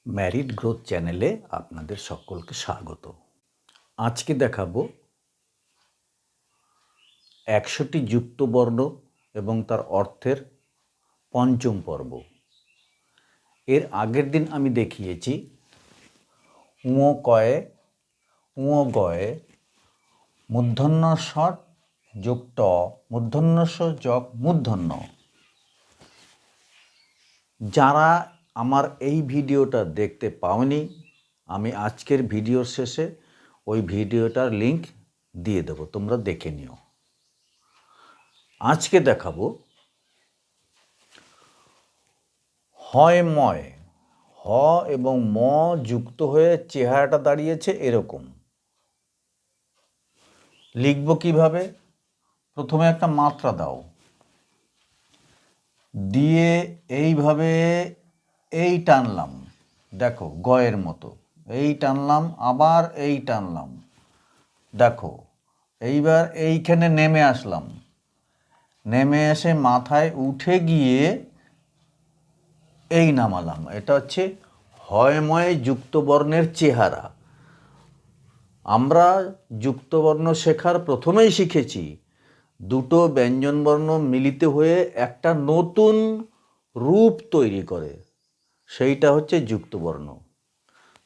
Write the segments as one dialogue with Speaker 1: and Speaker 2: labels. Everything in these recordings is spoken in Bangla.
Speaker 1: ম্যারিড গ্রোথ চ্যানেলে আপনাদের সকলকে স্বাগত। আজকে দেখাবো ১০০টি যুক্তবর্ণ এবং তার অর্থের পঞ্চম পর্ব। এর আগের দিন আমি দেখিয়েছি ঙ কয়ে, ঙ গয়ে, মূর্ধন্য ষ যোগ ট, মূর্ধন্য ষ যোগ মূর্ধন্য। যারা আমার এই ভিডিওটা দেখতে পাওনি, আমি আজকের ভিডিওর শেষে ওই ভিডিওটার লিংক দিয়ে দেবো, তোমরা দেখে নিও। আজকে দেখাবো হয় ময়, হ এবং ম যুক্ত হয়ে চেহারাটা দাঁড়িয়েছে এরকম। লিখব কিভাবে? প্রথমে একটা মাত্রা দাও, দিয়ে এইভাবে এই টানলাম, দেখো গয়ের মতো, এই টানলাম, আবার এই টানলাম, দেখো। এইবার এইখানে নেমে আসলাম, নেমে এসে মাথায় উঠে গিয়ে এই নামালাম। এটা হচ্ছে হয়ময় যুক্তবর্ণের চেহারা। আমরা যুক্তবর্ণ শেখার প্রথমেই শিখেছি দুটো ব্যঞ্জনবর্ণ মিলিত হয়ে একটা নতুন রূপ তৈরি করে, সেইটা হচ্ছে যুক্তবর্ণ।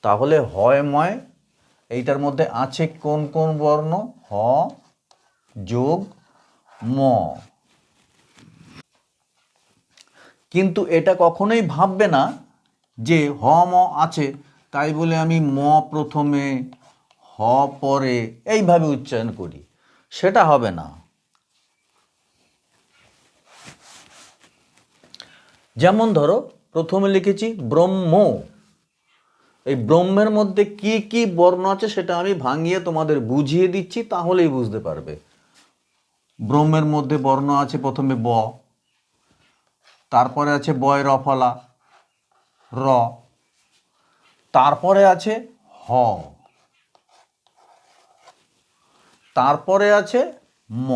Speaker 1: তাহলে হয়ময় এইটার মধ্যে আছে কোন কোন বর্ণ? হ যোগ ম। কিন্তু এটা কখনোই ভাববে না যে হ ম আছে তাই বলে আমি ম প্রথমে হ পরে এইভাবে উচ্চারণ করি, সেটা হবে না। যেমন ধরো প্রথমে লিখেছি ব্রহ্ম, এই ব্রহ্মের মধ্যে কি কি বর্ণ আছে সেটা আমি ভাঙিয়ে তোমাদের বুঝিয়ে দিচ্ছি, তাহলেই বুঝতে পারবে। ব্রহ্মের মধ্যে বর্ণ আছে প্রথমে ব, তারপরে আছে বয় রফলা র, তারপরে আছে হ, তারপরে আছে ম।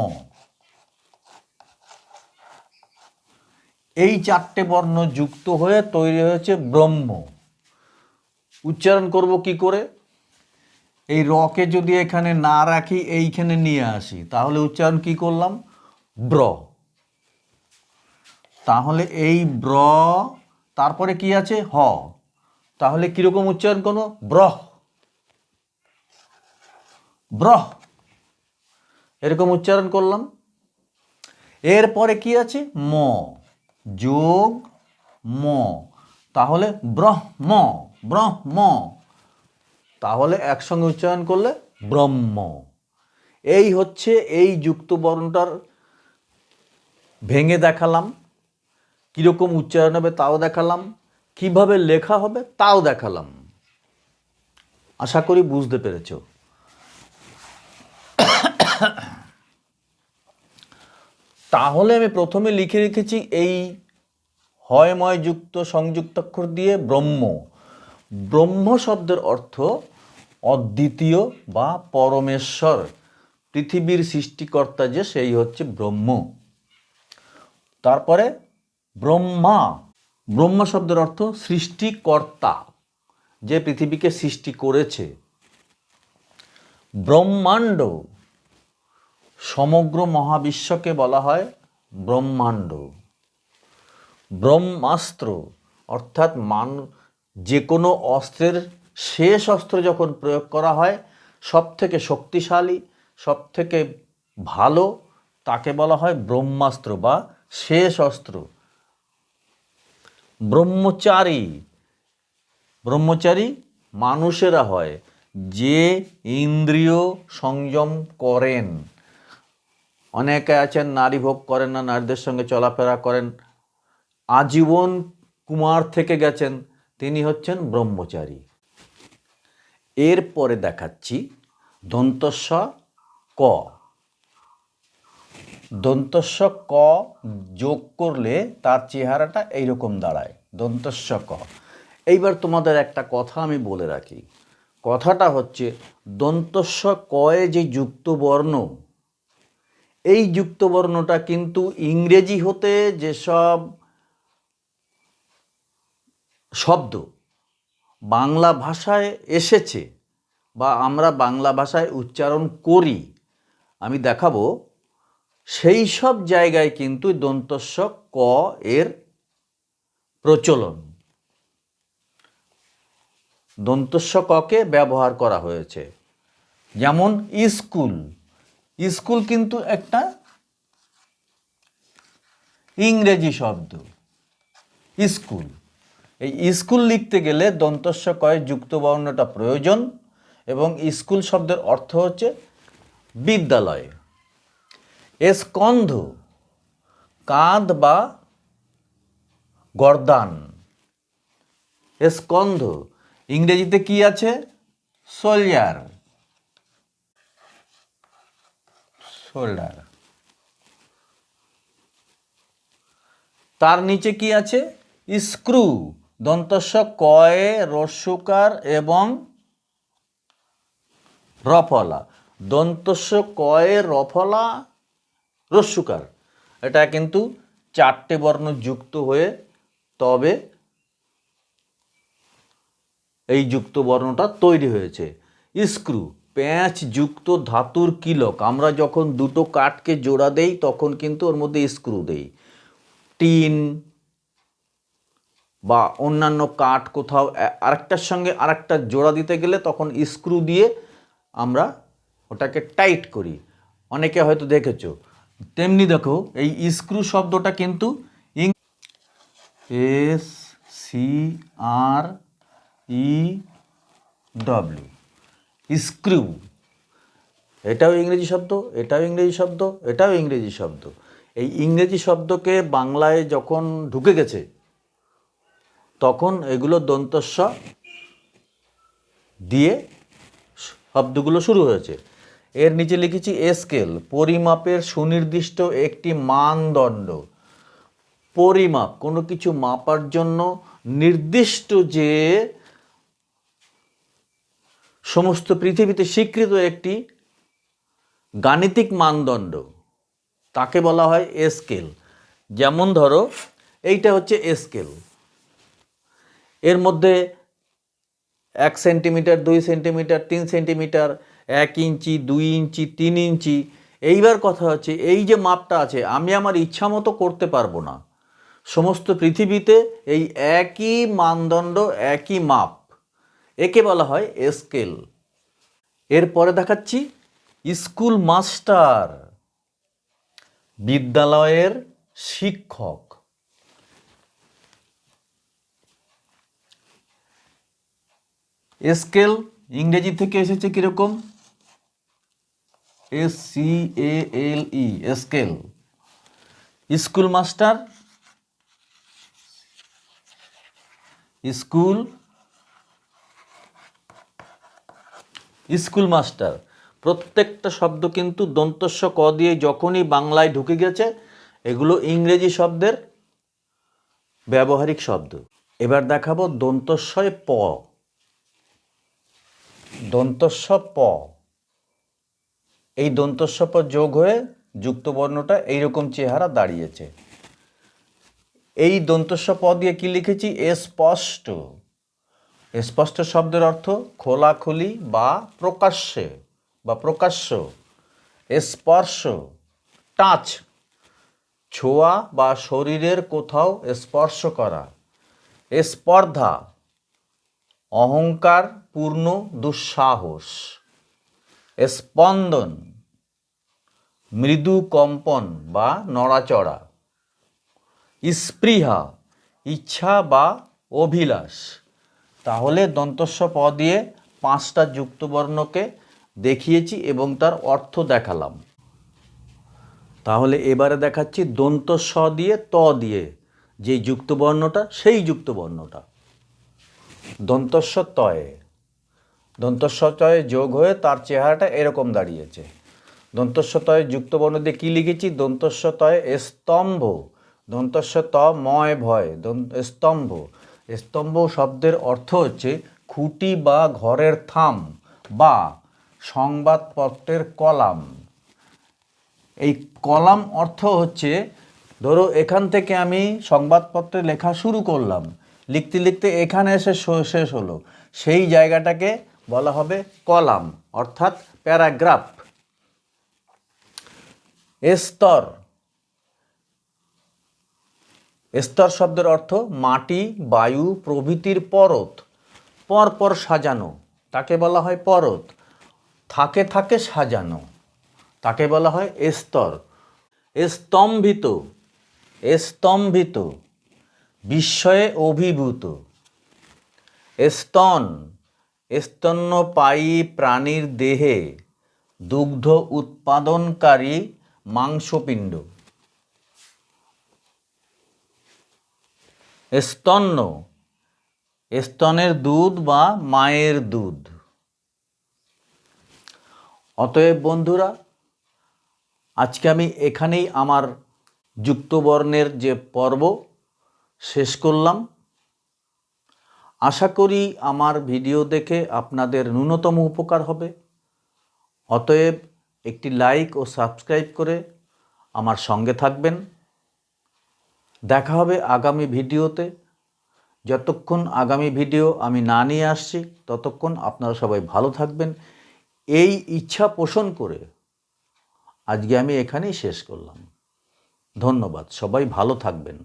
Speaker 1: এই চারটে বর্ণ যুক্ত হয়ে তৈরি হয়েছে ব্রহ্ম। উচ্চারণ করব কি করে? এই রকে যদি এখানে না রাখি, এইখানে নিয়ে আসি, তাহলে উচ্চারণ কি করলাম? ব্র। তাহলে এই ব্র, তারপরে কি আছে? হ। তাহলে কিরকম উচ্চারণ করবো? ব্রহ, ব্রহ, এরকম উচ্চারণ করলাম। এরপরে কি আছে? ম যোগ ম, তাহলে ব্রহ্ম, ব্রহ্ম। তাহলে একসঙ্গে উচ্চারণ করলে ব্রহ্ম। এই হচ্ছে এই যুক্ত বর্ণটার ভেঙে দেখালাম, কীরকম উচ্চারণ হবে তাও দেখালাম, কিভাবে লেখা হবে তাও দেখালাম। আশা করি বুঝতে পেরেছ। তাহলে আমি প্রথমে লিখে রেখেছি এই হয়ময় যুক্ত সংযুক্তাক্ষর দিয়ে ব্রহ্ম। ব্রহ্ম শব্দের অর্থ অদ্বিতীয় বা পরমেশ্বর, পৃথিবীর সৃষ্টিকর্তা যে, সেই হচ্ছে ব্রহ্ম। তারপরে ব্রহ্মা, ব্রহ্মা শব্দের অর্থ সৃষ্টিকর্তা, যে পৃথিবীকে সৃষ্টি করেছে। ব্রহ্মাণ্ড, সমগ্র মহাবিশ্বকে বলা হয় ব্রহ্মাণ্ড। ব্রহ্মাস্ত্র, অর্থাৎ যে কোনো অস্ত্রের শেষ অস্ত্র যখন প্রয়োগ করা হয়, সব থেকে শক্তিশালী, সব থেকে ভালো, তাকে বলা হয় ব্রহ্মাস্ত্র বা শেষ অস্ত্র। ব্রহ্মচারী, ব্রহ্মচারী মানুষেরা হয় যে ইন্দ্রিয় সংযম করেন। অনেকে আছেন নারী ভোগ করেন না, নারীদের সঙ্গে চলাফেরা করেন, আজীবন কুমার থেকে গেছেন, তিনি হচ্ছেন ব্রহ্মচারী। এরপরে দেখাচ্ছি দন্তস্ব ক। দন্তস্ব ক যোগ করলে তার চেহারাটা এইরকম দাঁড়ায়, দন্তস্ব ক। এইবার তোমাদের একটা কথা আমি বলে রাখি, কথাটা হচ্ছে দন্তস্ব কয়ে যে যুক্ত বর্ণ, এই যুক্ত বর্ণটা কিন্তু ইংরেজি হতে যেসব শব্দ বাংলা ভাষায় এসেছে বা আমরা বাংলা ভাষায় উচ্চারণ করি, আমি দেখাবো সেই সব জায়গায় কিন্তু দন্তস্ব ক এর প্রচলন, দন্তস্ব ককে ব্যবহার করা হয়েছে। যেমন স্কুল, স্কুল কিন্তু একটা ইংরেজি শব্দ, স্কুল। এই স্কুল লিখতে গেলে দন্তস্ব কয়ে যুক্ত বর্ণটা প্রয়োজন, এবং স্কুল শব্দের অর্থ হচ্ছে বিদ্যালয়। স্কন্ধ, কাঁধ বা গর্দান। স্কন্ধ ইংরেজিতে কি আছে? Shoulder, shoulder. তার নিচে কি আছে? স্ক্রু, দন্তস্ব কয়ে রস্যকার এবং রফলা, দন্তস্ব কয়ে রফলা রস্যকার। এটা কিন্তু 4টে বর্ণ যুক্ত হয়ে তবে এই যুক্ত বর্ণটা তৈরি হয়েছে। স্ক্রু, প্যাঁচ যুক্ত ধাতুর কিলক। আমরা যখন দুটো কাঠকে জোড়া দেই তখন কিন্তু ওর মধ্যে স্ক্রু দেই। টিন বা অন্যান্য কাঠ কোথাও আরেকটার সঙ্গে আরেকটা জোড়া দিতে গেলে তখন স্ক্রু দিয়ে আমরা ওটাকে টাইট করি, অনেকে হয়তো দেখেছো। তেমনি দেখো এই স্ক্রু শব্দটা কিন্তু SCREW, স্ক্রু। এটাও ইংরেজি শব্দ, এটাও ইংরেজি শব্দ, এটাও ইংরেজি শব্দ। এই ইংরেজি শব্দকে বাংলায় যখন ঢুকে গেছে তখন এগুলো দন্তস্ব দিয়ে শব্দগুলো শুরু হয়েছে। এর নিচে লিখেছি স্কেল, পরিমাপের সুনির্দিষ্ট একটি মানদণ্ড। পরিমাপ, কোনো কিছু মাপার জন্য নির্দিষ্ট যে সমস্ত পৃথিবীতে স্বীকৃত একটি গাণিতিক মানদণ্ড, তাকে বলা হয় স্কেল। যেমন ধরো এইটা হচ্ছে স্কেল, এর মধ্যে 1 সেন্টিমিটার, 2 সেন্টিমিটার, 3 সেন্টিমিটার, 1 ইঞ্চি, 2 ইঞ্চি, 3 ইঞ্চি। এইবার কথা হচ্ছে এই যে মাপটা আছে আমি আমার ইচ্ছা মতো করতে পারবো না। সমস্ত পৃথিবীতে এই একই মানদণ্ড, একই মাপ, একে বলা হয় স্কেল। এরপরে দেখাচ্ছি স্কুল মাস্টার, বিদ্যালয়ের শিক্ষক। স্কেল ইংরেজি থেকে এসেছে কিরকম? SCALE, scale. School master, school, school master. প্রত্যেকটা শব্দ কিন্তু দন্তস্ব ক দিয়ে যখনই বাংলায় ঢুকে গেছে এগুলো ইংরেজি শব্দের ব্যবহারিক শব্দ। এবার দেখাবো দন্তস্বয় প, দন্তস্ব প। এই দন্তস্ব প যোগ হয়ে যুক্ত বর্ণটা এইরকম চেহারা দাঁড়িয়েছে। এই দন্তস্ব প দিয়ে কি লিখেছি? স্পষ্ট। স্পষ্ট শব্দের অর্থ খোলাখুলি বা প্রকাশ্যে বা প্রকাশ্য। স্পর্শ, টাচ, ছোঁয়া বা শরীরের কোথাও স্পর্শ করা। স্পর্ধা, অহংকার পূর্ণ দুঃসাহস। স্পন্দন, মৃদু কম্পন বা নড়াচড়া। স্পৃহা, ইচ্ছা বা অভিলাষ। তাহলে দন্তস্ব প দিয়ে 5টা যুক্তবর্ণকে দেখিয়েছি এবং তার অর্থ দেখালাম। তাহলে এবারে দেখাচ্ছি দন্তস্ব দিয়ে ত দিয়ে যে যুক্তবর্ণটা, সেই যুক্তবর্ণটা দন্তস্ব তয়ে। দন্তস্ব তয়ে যোগ হয়ে তার চেহারাটা এরকম দাঁড়িয়েছে। দন্তস্ব তয়ে যুক্তবর্ণ দিয়ে কী লিখেছি? দন্তস্ব তয়ে স্তম্ভ, দন্তস্ব ত ময় ভয়, স্তম্ভ। স্তম্ভ শব্দের অর্থ হচ্ছে খুঁটি বা ঘরের থাম বা সংবাদপত্রের কলাম। এই কলাম অর্থ হচ্ছে, ধরো এখান থেকে আমি সংবাদপত্রে লেখা শুরু করলাম, লিখতে লিখতে এখানে এসে শেষ হলো, সেই জায়গাটাকে বলা হবে কলাম অর্থাৎ প্যারাগ্রাফ। স্তর, স্তর শব্দের অর্থ মাটি, বায়ু প্রভৃতির পরত, পরপর সাজানো, তাকে বলা হয় পরত। থাকে থাকে সাজানো, তাকে বলা হয় স্তর। স্তম্ভিত, স্তম্ভিত, বিস্ময়ে অভিভূত। স্তন, স্তন্যপায়ী প্রাণীর দেহে দুগ্ধ উৎপাদনকারী মাংসপিণ্ড। স্তন্য, স্তনের দুধ বা মায়ের দুধ। অতএব বন্ধুরা, আজকে আমি এখানেই আমার যুক্তবর্ণের যে পর্ব শেষ করলাম। আশা করি আমার ভিডিও দেখে আপনাদের ন্যূনতম উপকার হবে। অতএব একটি লাইক ও সাবস্ক্রাইব করে আমার সঙ্গে থাকবেন। দেখা হবে আগামী ভিডিওতে। যতক্ষণ আগামী ভিডিও আমি না নিয়ে আসছি ততক্ষণ আপনারা সবাই ভালো থাকবেন, এই ইচ্ছা পোষণ করে আজকে আমি এখানেই শেষ করলাম। ধন্যবাদ, সবাই ভালো থাকবেন।